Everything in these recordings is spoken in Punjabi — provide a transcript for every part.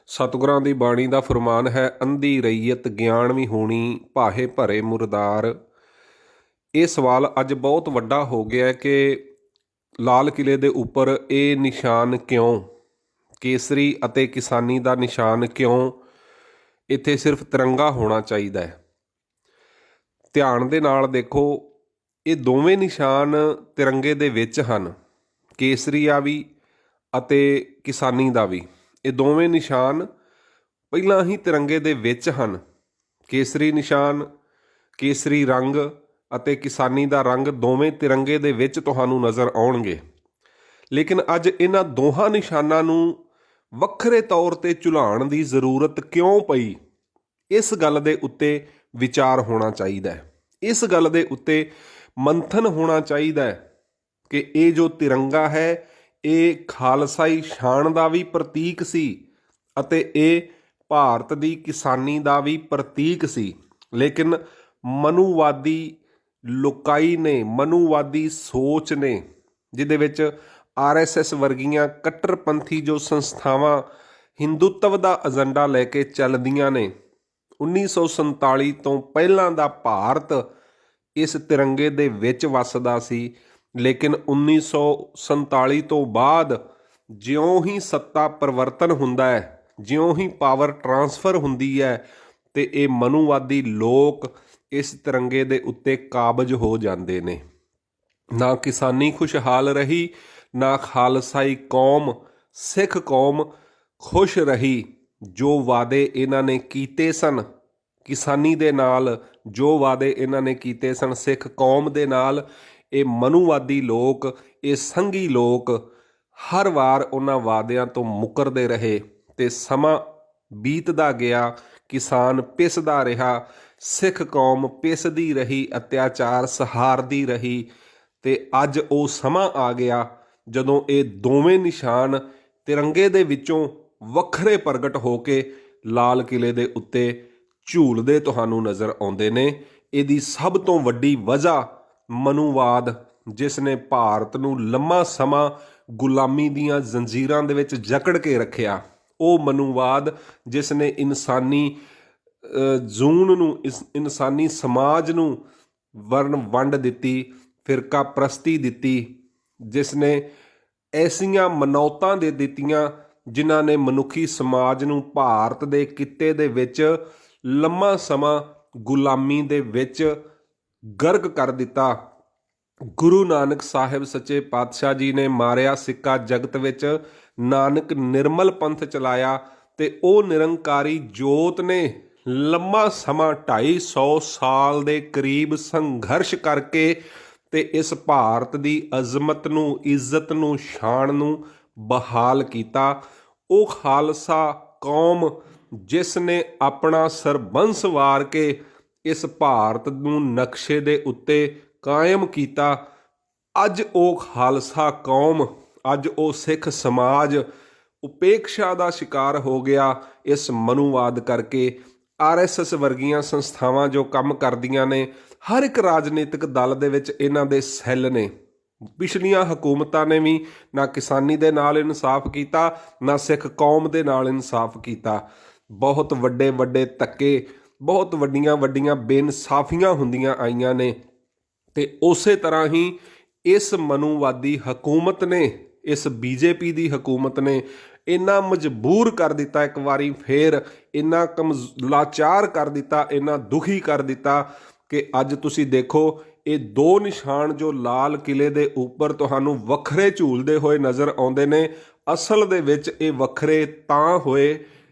ਸਤਿਗੁਰਾਂ ਦੀ ਬਾਣੀ ਦਾ ਫਰਮਾਨ ਹੈ, ਅੰਧੀ ਰਈਅਤ ਗਿਆਨ ਵੀ ਹੋਣੀ, ਭਾਹੇ ਭਰੇ ਮੁਰਦਾਰ। ਇਹ ਸਵਾਲ ਅੱਜ ਬਹੁਤ ਵੱਡਾ ਹੋ ਗਿਆ ਹੈ ਕਿ ਲਾਲ ਕਿਲੇ ਦੇ ਉੱਪਰ ਇਹ ਨਿਸ਼ਾਨ ਕਿਉਂ, ਕੇਸਰੀ ਅਤੇ ਕਿਸਾਨੀ ਦਾ ਨਿਸ਼ਾਨ ਕਿਉਂ, ਇੱਥੇ ਸਿਰਫ ਤਿਰੰਗਾ ਹੋਣਾ ਚਾਹੀਦਾ ਹੈ। ਧਿਆਨ ਦੇ ਨਾਲ ਦੇਖੋ, ਇਹ ਦੋਵੇਂ ਨਿਸ਼ਾਨ ਤਿਰੰਗੇ ਦੇ ਵਿੱਚ ਹਨ, ਕੇਸਰੀਆ ਵੀ ਅਤੇ ਕਿਸਾਨੀ ਦਾ ਵੀ। ਇਹ ਦੋਵੇਂ ਨਿਸ਼ਾਨ ਪਹਿਲਾਂ ਹੀ ਤਿਰੰਗੇ ਦੇ ਵਿੱਚ ਹਨ। ਕੇਸਰੀ ਨਿਸ਼ਾਨ, ਕੇਸਰੀ ਰੰਗ ਅਤੇ ਕਿਸਾਨੀ ਦਾ ਰੰਗ ਦੋਵੇਂ ਤਿਰੰਗੇ ਦੇ ਵਿੱਚ ਤੁਹਾਨੂੰ ਨਜ਼ਰ ਆਉਣਗੇ। ਲੇਕਿਨ ਅੱਜ ਇਹਨਾਂ ਦੋਹਾਂ ਨਿਸ਼ਾਨਾਂ ਨੂੰ ਵੱਖਰੇ ਤੌਰ 'ਤੇ ਝੁਲਾਉਣ ਦੀ ਜ਼ਰੂਰਤ ਕਿਉਂ ਪਈ, ਇਸ ਗੱਲ ਦੇ ਉੱਤੇ ਵਿਚਾਰ ਹੋਣਾ ਚਾਹੀਦਾ ਹੈ। ਇਸ ਗੱਲ ਦੇ ਉੱਤੇ ਮੰਥਨ ਹੋਣਾ ਚਾਹੀਦਾ ਹੈ ਕਿ ਇਹ ਜੋ ਤਿਰੰਗਾ ਹੈ, ਇਹ ਖਾਲਸਾਈ ਸ਼ਾਨ ਦਾ ਵੀ ਪ੍ਰਤੀਕ ਸੀ ਅਤੇ ਇਹ ਭਾਰਤ ਦੀ ਕਿਸਾਨੀ ਦਾ ਵੀ ਪ੍ਰਤੀਕ ਸੀ। ਲੇਕਿਨ ਮਨੂਵਾਦੀ ਲੋਕਾਈ ਨੇ, ਮਨੂਵਾਦੀ ਸੋਚ ਨੇ, ਜਿਹਦੇ ਵਿੱਚ RSS ਵਰਗੀਆਂ ਕੱਟਰਪੰਥੀ ਜੋ ਸੰਸਥਾਵਾਂ ਹਿੰਦੂਤਵ ਦਾ ਏਜੰਡਾ ਲੈ ਕੇ ਚੱਲਦੀਆਂ ਨੇ, 1947 ਤੋਂ ਪਹਿਲਾਂ ਦਾ ਭਾਰਤ ਇਸ ਤਿਰੰਗੇ ਦੇ ਵਿੱਚ ਵੱਸਦਾ ਸੀ। ਲੇਕਿਨ 1947 ਤੋਂ ਬਾਅਦ ਜਿਉਂ ਹੀ ਸੱਤਾ ਪਰਿਵਰਤਨ ਹੁੰਦਾ ਹੈ, ਜਿਉਂ ਹੀ ਪਾਵਰ ਟਰਾਂਸਫਰ ਹੁੰਦੀ ਹੈ, ਤੇ ਇਹ ਮਨੂਵਾਦੀ ਲੋਕ ਇਸ ਤਿਰੰਗੇ ਦੇ ਉੱਤੇ ਕਾਬਜ਼ ਹੋ ਜਾਂਦੇ ਨੇ। ਨਾ ਕਿਸਾਨੀ ਖੁਸ਼ਹਾਲ ਰਹੀ, ਨਾ ਖਾਲਸਾਈ ਕੌਮ, ਸਿੱਖ ਕੌਮ ਖੁਸ਼ ਰਹੀ। ਜੋ ਵਾਅਦੇ ਇਹਨਾਂ ਨੇ ਕੀਤੇ ਸਨ ਕਿਸਾਨੀ ਦੇ ਨਾਲ, ਜੋ ਵਾਅਦੇ ਇਹਨਾਂ ਨੇ ਕੀਤੇ ਸਨ ਸਿੱਖ ਕੌਮ ਦੇ ਨਾਲ, ਇਹ ਮਨੂਵਾਦੀ ਲੋਕ, ਇਹ ਸੰਘੀ ਲੋਕ ਹਰ ਵਾਰ ਉਹਨਾਂ ਵਾਅਦਿਆਂ ਤੋਂ ਮੁੱਕਰਦੇ ਰਹੇ ਤੇ ਸਮਾਂ ਬੀਤਦਾ ਗਿਆ, ਕਿਸਾਨ ਪਿਸਦਾ ਰਿਹਾ, ਸਿੱਖ ਕੌਮ ਪਿਸਦੀ ਰਹੀ, ਅਤਿਆਚਾਰ ਸਹਾਰਦੀ ਰਹੀ। ਤੇ ਅੱਜ ਉਹ ਸਮਾਂ ਆ ਗਿਆ ਜਦੋਂ ਇਹ ਦੋਵੇਂ ਨਿਸ਼ਾਨ ਤਿਰੰਗੇ ਦੇ ਵਿੱਚੋਂ ਵੱਖਰੇ ਪ੍ਰਗਟ ਹੋ ਕੇ ਲਾਲ ਕਿਲੇ ਦੇ ਉੱਤੇ ਝੂਲਦੇ ਤੁਹਾਨੂੰ ਨਜ਼ਰ ਆਉਂਦੇ ਨੇ। ਇਹਦੀ ਸਭ ਤੋਂ ਵੱਡੀ ਵਜ੍ਹਾ ਮਨੂਵਾਦ, ਜਿਸ ਨੇ ਭਾਰਤ ਨੂੰ ਲੰਮਾ ਸਮਾਂ ਗੁਲਾਮੀ ਦੀਆਂ ਜ਼ੰਜੀਰਾਂ ਦੇ ਵਿੱਚ ਜਕੜ ਕੇ ਰੱਖਿਆ, ਉਹ ਮਨੂਵਾਦ ਜਿਸ ਨੇ ਇਨਸਾਨੀ ਜੂਨ ਨੂੰ, ਇਨਸਾਨੀ ਸਮਾਜ ਨੂੰ ਵਰਨ ਵੰਡ ਦਿੱਤੀ, ਫਿਰਕਾ ਪ੍ਰਸਤੀ ਦਿੱਤੀ, ਜਿਸ ਨੇ ਐਸੀਆਂ ਮਨੌਤਾਂ ਦੇ ਦਿੱਤੀਆਂ ਜਿਨ੍ਹਾਂ ਨੇ ਮਨੁੱਖੀ ਸਮਾਜ ਨੂੰ ਭਾਰਤ ਦੇ ਕਿੱਤੇ ਦੇ ਵਿੱਚ ਲੰਮਾ ਸਮਾਂ ਗੁਲਾਮੀ ਦੇ ਵਿੱਚ ਗਰਕ ਕਰ ਦਿੱਤਾ। ਗੁਰੂ ਨਾਨਕ ਸਾਹਿਬ ਸੱਚੇ ਪਾਤਸ਼ਾਹ ਜੀ ਨੇ ਮਾਰਿਆ ਸਿੱਕਾ ਜਗਤ ਵਿੱਚ, ਨਾਨਕ ਨਿਰਮਲ ਪੰਥ ਚਲਾਇਆ, ਤੇ ਉਹ ਨਿਰੰਕਾਰੀ ਜੋਤ ਨੇ ਲੰਮਾ ਸਮਾਂ 250 ਸਾਲ ਦੇ ਕਰੀਬ ਸੰਘਰਸ਼ ਕਰਕੇ ਤੇ ਇਸ ਭਾਰਤ ਦੀ ਅਜ਼ਮਤ ਨੂੰ, ਇੱਜ਼ਤ ਨੂੰ, ਸ਼ਾਨ ਨੂੰ ਬਹਾਲ ਕੀਤਾ। ਉਹ ਖਾਲਸਾ ਕੌਮ ਜਿਸ ਨੇ ਆਪਣਾ ਸਰਬੰਸ ਵਾਰ ਕੇ ਇਸ ਭਾਰਤ ਨੂੰ ਨਕਸ਼ੇ ਦੇ ਉੱਤੇ ਕਾਇਮ ਕੀਤਾ, ਅੱਜ ਉਹ ਖਾਲਸਾ ਕੌਮ, ਅੱਜ ਉਹ ਸਿੱਖ ਸਮਾਜ ਉਪੇਖਸ਼ਾ ਦਾ ਸ਼ਿਕਾਰ ਹੋ ਗਿਆ ਇਸ ਮਨੂਵਾਦ ਕਰਕੇ। RSS ਵਰਗੀਆਂ ਸੰਸਥਾਵਾਂ ਜੋ ਕੰਮ ਕਰਦੀਆਂ ਨੇ, ਹਰ ਇੱਕ ਰਾਜਨੀਤਿਕ ਦਲ ਦੇ ਵਿੱਚ ਇਹਨਾਂ ਦੇ ਸੈੱਲ ਨੇ। ਪਿਛਲੀਆਂ ਹਕੂਮਤਾਂ ਨੇ ਵੀ ਨਾ ਕਿਸਾਨੀ ਦੇ ਨਾਲ ਇਨਸਾਫ ਕੀਤਾ, ਨਾ ਸਿੱਖ ਕੌਮ ਦੇ ਨਾਲ ਇਨਸਾਫ ਕੀਤਾ। ਬਹੁਤ ਵੱਡੇ ਵੱਡੇ ਧੱਕੇ, ਬਹੁਤ ਵੱਡੀਆਂ ਵੱਡੀਆਂ ਬੇਇਨਸਾਫੀਆਂ ਹੁੰਦੀਆਂ ਆਈਆਂ ਨੇ। ਤੇ ਉਸੇ ਤਰ੍ਹਾਂ ਹੀ ਇਸ ਮਨੂਵਾਦੀ ਹਕੂਮਤ ਨੇ, ਇਸ BJP ਦੀ ਹਕੂਮਤ ਨੇ ਇੰਨਾ ਮਜਬੂਰ ਕਰ ਦਿੱਤਾ, ਇੱਕ ਵਾਰੀ ਫੇਰ ਇੰਨਾ ਲਾਚਾਰ ਕਰ ਦਿੱਤਾ, ਇੰਨਾ ਦੁਖੀ ਕਰ ਦਿੱਤਾ ਕਿ ਅੱਜ ਤੁਸੀਂ ਦੇਖੋ, ਇਹ ਦੋ ਨਿਸ਼ਾਨ ਜੋ ਲਾਲ ਕਿਲੇ ਦੇ ਉੱਪਰ ਤੁਹਾਨੂੰ ਵੱਖਰੇ ਝੂਲਦੇ ਹੋਏ ਨਜ਼ਰ ਆਉਂਦੇ ਨੇ, ਅਸਲ ਦੇ ਵਿੱਚ ਇਹ ਵੱਖਰੇ ਤਾਂ ਹੋਏ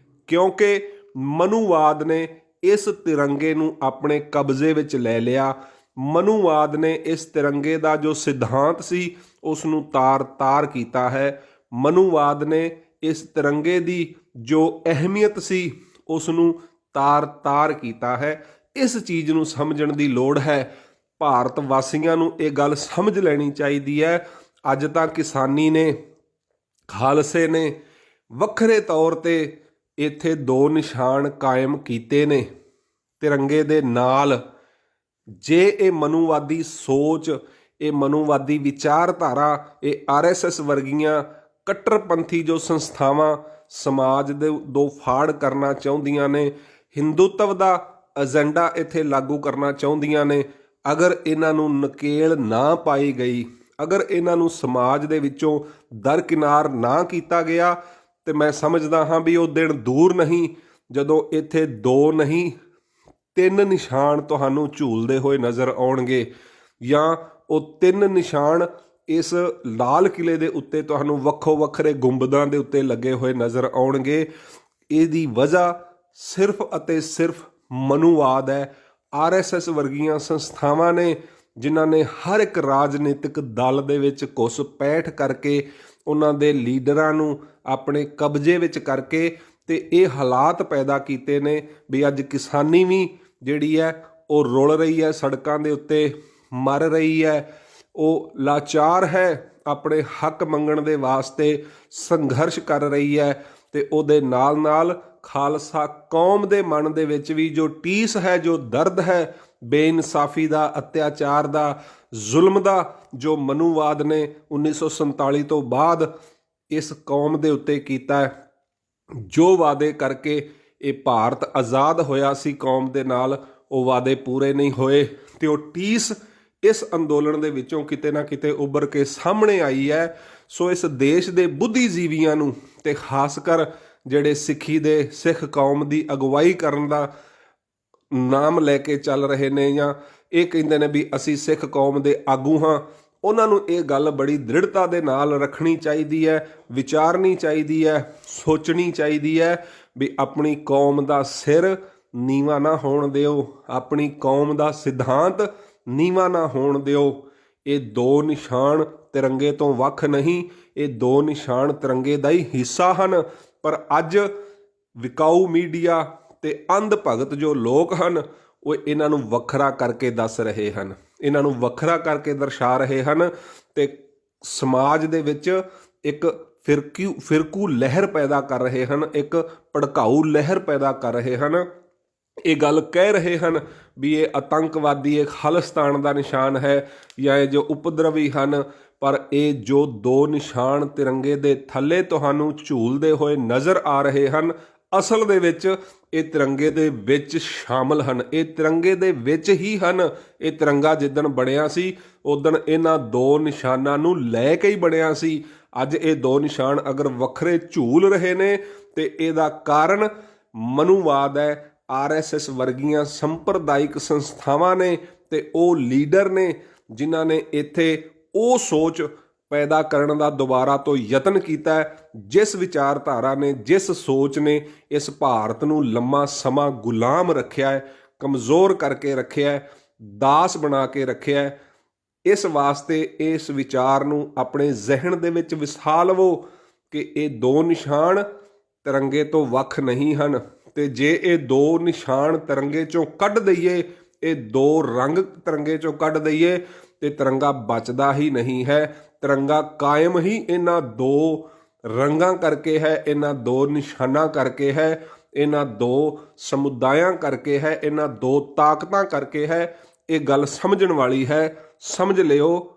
ਕਿਉਂਕਿ ਮਨੂਵਾਦ ਨੇ ਇਸ ਤਿਰੰਗੇ ਨੂੰ ਆਪਣੇ ਕਬਜ਼ੇ ਵਿੱਚ ਲੈ ਲਿਆ। ਮਨੂਵਾਦ ਨੇ ਇਸ ਤਿਰੰਗੇ ਦਾ ਜੋ ਸਿਧਾਂਤ ਸੀ ਉਸ ਨੂੰ ਤਾਰ-ਤਾਰ ਕੀਤਾ ਹੈ। ਮਨੂਵਾਦ ਨੇ ਇਸ ਤਿਰੰਗੇ ਦੀ ਜੋ ਅਹਿਮੀਅਤ ਸੀ ਉਸ ਨੂੰ ਤਾਰ-ਤਾਰ ਕੀਤਾ ਹੈ। ਇਸ ਚੀਜ਼ ਨੂੰ ਸਮਝਣ ਦੀ ਲੋੜ ਹੈ। ਭਾਰਤ ਵਾਸੀਆਂ ਨੂੰ ਇਹ ਗੱਲ ਸਮਝ ਲੈਣੀ ਚਾਹੀਦੀ ਹੈ। ਅੱਜ ਤਾਂ ਕਿਸਾਨੀ ਨੇ, ਖਾਲਸੇ ਨੇ ਵੱਖਰੇ ਤੌਰ 'ਤੇ ਇੱਥੇ ਦੋ ਨਿਸ਼ਾਨ ਕਾਇਮ ਕੀਤੇ ਨੇ ਤਿਰੰਗੇ ਦੇ ਨਾਲ। ਜੇ ਇਹ ਮਨੂਵਾਦੀ ਸੋਚ, ਇਹ ਮਨੂਵਾਦੀ ਵਿਚਾਰਧਾਰਾ, ਇਹ RSS ਵਰਗੀਆਂ ਕੱਟਰਪੰਥੀ ਜੋ ਸੰਸਥਾਵਾਂ ਸਮਾਜ ਦੇ ਦੋ ਫਾੜ ਕਰਨਾ ਚਾਹੁੰਦੀਆਂ ਨੇ, ਹਿੰਦੂਤਵ ਦਾ ਏਜੰਡਾ ਇੱਥੇ ਲਾਗੂ ਕਰਨਾ ਚਾਹੁੰਦੀਆਂ ਨੇ। ਅਗਰ ਇਹਨਾਂ ਨੂੰ ਨਕੇਲ ਨਾ ਪਾਈ ਗਈ, ਅਗਰ ਇਹਨਾਂ ਨੂੰ ਸਮਾਜ ਦੇ ਵਿੱਚੋਂ ਦਰਕਿਨਾਰ ਨਾ ਕੀਤਾ ਗਿਆ, ਤੇ ਮੈਂ ਸਮਝਦਾ ਹਾਂ ਵੀ ਉਹ ਦਿਨ ਦੂਰ ਨਹੀਂ ਜਦੋਂ ਇੱਥੇ 2 ਨਹੀਂ 3 ਨਿਸ਼ਾਨ ਤੁਹਾਨੂੰ ਝੂਲਦੇ ਹੋਏ ਨਜ਼ਰ ਆਉਣਗੇ, ਜਾਂ ਉਹ 3 ਨਿਸ਼ਾਨ ਇਸ ਲਾਲ ਕਿਲੇ ਦੇ ਉੱਤੇ ਤੁਹਾਨੂੰ ਵੱਖੋ ਵੱਖਰੇ ਗੁੰਬਦਾਂ ਦੇ ਉੱਤੇ ਲੱਗੇ ਹੋਏ ਨਜ਼ਰ ਆਉਣਗੇ। ਇਹਦੀ ਵਜ੍ਹਾ ਸਿਰਫ ਅਤੇ ਸਿਰਫ ਮਨੂਵਾਦ ਹੈ। RSS ਵਰਗੀਆਂ ਸੰਸਥਾਵਾਂ ਨੇ ਜਿਨ੍ਹਾਂ ਨੇ ਹਰ ਇੱਕ ਰਾਜਨੀਤਿਕ ਦਲ ਦੇ ਵਿੱਚ ਘੁਸਪੈਠ ਕਰਕੇ ਉਹਨਾਂ ਦੇ ਲੀਡਰਾਂ ਨੂੰ ਆਪਣੇ ਕਬਜ਼ੇ ਵਿੱਚ ਕਰਕੇ ਤੇ ਇਹ ਹਾਲਾਤ ਪੈਦਾ ਕੀਤੇ ਨੇ ਵੀ ਅੱਜ ਕਿਸਾਨੀ ਵੀ ਜਿਹੜੀ ਹੈ ਉਹ ਰੁਲ ਰਹੀ ਹੈ, ਸੜਕਾਂ ਦੇ ਉੱਤੇ ਮਰ ਰਹੀ ਹੈ, ਉਹ ਲਾਚਾਰ ਹੈ, ਆਪਣੇ ਹੱਕ ਮੰਗਣ ਦੇ ਵਾਸਤੇ ਸੰਘਰਸ਼ ਕਰ ਰਹੀ ਹੈ। ਤੇ ਉਹਦੇ ਨਾਲ ਨਾਲ ਖਾਲਸਾ ਕੌਮ ਦੇ ਮਨ ਦੇ ਵਿੱਚ ਵੀ ਜੋ ਟੀਸ ਹੈ, ਜੋ ਦਰਦ ਹੈ ਬੇਇਨਸਾਫੀ ਦਾ, ਅਤਿਆਚਾਰ ਦਾ, ਜ਼ੁਲਮ ਦਾ, ਜੋ ਮਨੂਵਾਦ ਨੇ 1947 ਤੋਂ ਬਾਅਦ ਇਸ ਕੌਮ ਦੇ ਉੱਤੇ ਕੀਤਾ ਹੈ, ਜੋ ਵਾਅਦੇ ਕਰਕੇ ਇਹ ਭਾਰਤ ਆਜ਼ਾਦ ਹੋਇਆ ਸੀ ਕੌਮ ਦੇ ਨਾਲ, ਉਹ ਵਾਅਦੇ ਪੂਰੇ ਨਹੀਂ ਹੋਏ ਤੇ ਉਹ ਟੀਸ ਇਸ ਅੰਦੋਲਨ ਦੇ ਵਿੱਚੋਂ ਕਿਤੇ ਨਾ ਕਿਤੇ ਉੱਭਰ ਕੇ ਸਾਹਮਣੇ ਆਈ ਹੈ। ਸੋ ਇਸ ਦੇਸ਼ ਦੇ ਬੁੱਧੀਜੀਵੀਆਂ ਨੂੰ ਤੇ ਖਾਸ ਕਰ ਜਿਹੜੇ ਸਿੱਖੀ ਦੇ ਸਿੱਖ ਕੌਮ ਦੀ ਅਗਵਾਈ ਕਰਨ ਦਾ ਨਾਮ ਲੈ ਕੇ ਚੱਲ ਰਹੇ ਨੇ, ਜਾਂ ਇਹ ਕਹਿੰਦੇ ਨੇ ਵੀ ਅਸੀਂ ਸਿੱਖ ਕੌਮ ਦੇ ਆਗੂ ਹਾਂ, ਉਹਨਾਂ ਨੂੰ ਇਹ ਗੱਲ ਬੜੀ ਦ੍ਰਿੜਤਾ ਦੇ ਨਾਲ ਰੱਖਣੀ ਚਾਹੀਦੀ ਹੈ, ਵਿਚਾਰਨੀ ਚਾਹੀਦੀ ਹੈ, ਸੋਚਣੀ ਚਾਹੀਦੀ ਹੈ ਵੀ ਆਪਣੀ ਕੌਮ ਦਾ ਸਿਰ ਨੀਵਾਂ ਨਾ ਹੋਣ ਦਿਓ, ਆਪਣੀ ਕੌਮ ਦਾ ਸਿਧਾਂਤ ਨੀਵਾਂ ਨਾ ਹੋਣ ਦਿਓ। ਇਹ 2 ਨਿਸ਼ਾਨ ਤਿਰੰਗੇ ਤੋਂ ਵੱਖ ਨਹੀਂ, ਇਹ 2 ਨਿਸ਼ਾਨ ਤਿਰੰਗੇ ਦਾ ਹੀ ਹਿੱਸਾ ਹਨ। ਪਰ ਅੱਜ ਵਿਕਾਊ ਮੀਡੀਆ ਤੇ ਅੰਧ ਭਗਤ ਜੋ ਲੋਕ ਹਨ ਉਹ ਇਹਨਾਂ ਨੂੰ ਵੱਖਰਾ ਕਰਕੇ ਦੱਸ ਰਹੇ ਹਨ, ਇਹਨਾਂ ਨੂੰ ਵੱਖਰਾ ਕਰਕੇ ਦਰਸਾ ਰਹੇ ਹਨ ਤੇ ਸਮਾਜ ਦੇ ਵਿੱਚ ਇੱਕ ਫਿਰਕੂ ਲਹਿਰ ਪੈਦਾ ਕਰ ਰਹੇ ਹਨ, ਇੱਕ ਭੜਕਾਊ ਲਹਿਰ ਪੈਦਾ ਕਰ ਰਹੇ ਹਨ। ਇਹ ਗੱਲ ਕਹਿ ਰਹੇ ਹਨ ਵੀ ਇਹ ਆਤੰਕਵਾਦੀ, ਇਹ ਖਾਲਿਸਤਾਨ ਦਾ ਨਿਸ਼ਾਨ ਹੈ ਜਾਂ ਇਹ ਜੋ ਉਪਦਰਵੀ ਹਨ, ਪਰ ਇਹ ਜੋ 2 ਨਿਸ਼ਾਨ ਤਿਰੰਗੇ ਦੇ ਥੱਲੇ ਤੁਹਾਨੂੰ ਝੂਲਦੇ ਹੋਏ ਨਜ਼ਰ ਆ ਰਹੇ ਹਨ, ਅਸਲ ਦੇ ਵਿੱਚ ਇਹ ਤਿਰੰਗੇ ਦੇ ਵਿੱਚ ਸ਼ਾਮਲ ਹਨ, ਇਹ ਤਿਰੰਗੇ ਦੇ ਵਿੱਚ ਹੀ ਹਨ। ਇਹ ਤਿਰੰਗਾ ਜਿੱਦਣ ਬਣਿਆ ਸੀ ਉਦਣ ਇਹਨਾਂ 2 ਨਿਸ਼ਾਨਾਂ ਨੂੰ ਲੈ ਕੇ ਹੀ ਬਣਿਆ ਸੀ। ਅੱਜ ਇਹ 2 ਨਿਸ਼ਾਨ ਅਗਰ ਵੱਖਰੇ ਝੂਲ ਰਹੇ ਨੇ ਤੇ ਇਹਦਾ ਕਾਰਨ ਮਨੂਵਾਦ ਹੈ, RSS ਵਰਗੀਆਂ ਸੰਪਰਦਾਇਕ ਸੰਸਥਾਵਾਂ ਨੇ ਤੇ ਉਹ ਲੀਡਰ ਨੇ ਜਿਨ੍ਹਾਂ ਨੇ ਇੱਥੇ ਉਹ ਸੋਚ ਪੈਦਾ ਕਰਨ ਦਾ ਦੁਬਾਰਾ ਤੋਂ ਯਤਨ ਕੀਤਾ ਹੈ, ਜਿਸ ਵਿਚਾਰਧਾਰਾ ਨੇ, ਜਿਸ ਸੋਚ ਨੇ ਇਸ ਭਾਰਤ ਨੂੰ ਲੰਮਾ ਸਮਾਂ ਗੁਲਾਮ ਰੱਖਿਆ ਹੈ, ਕਮਜ਼ੋਰ ਕਰਕੇ ਰੱਖਿਆ ਹੈ, ਦਾਸ ਬਣਾ ਕੇ ਰੱਖਿਆ ਹੈ। ਇਸ ਵਾਸਤੇ ਇਸ ਵਿਚਾਰ ਨੂੰ ਆਪਣੇ ਜ਼ਿਹਨ ਦੇ ਵਿੱਚ ਵਸਾ ਲਵੋ ਕਿ ਇਹ 2 ਨਿਸ਼ਾਨ ਤਿਰੰਗੇ ਤੋਂ ਵੱਖ ਨਹੀਂ ਹਨ। ਤੇ ਜੇ ਇਹ 2 ਨਿਸ਼ਾਨ ਤਿਰੰਗੇ ਚੋਂ ਕੱਢ ਦਈਏ, ਇਹ 2 ਰੰਗ ਤਿਰੰਗੇ ਚੋਂ ਕੱਢ ਦਈਏ ਤੇ ਤਿਰੰਗਾ ਬਚਦਾ ਹੀ ਨਹੀਂ ਹੈ। ਤਿਰੰਗਾ ਕਾਇਮ ਹੀ ਇਹਨਾਂ 2 ਰੰਗਾਂ ਕਰਕੇ ਹੈ, ਇਹਨਾਂ 2 ਨਿਸ਼ਾਨਾਂ ਕਰਕੇ ਹੈ, ਇਹਨਾਂ 2 ਸਮੁਦਾਇਆਂ ਕਰਕੇ ਹੈ, ਇਹਨਾਂ 2 ਤਾਕਤਾਂ ਕਰਕੇ ਹੈ। ਇਹ ਗੱਲ ਸਮਝਣ ਵਾਲੀ ਹੈ, ਸਮਝ ਲਿਓ।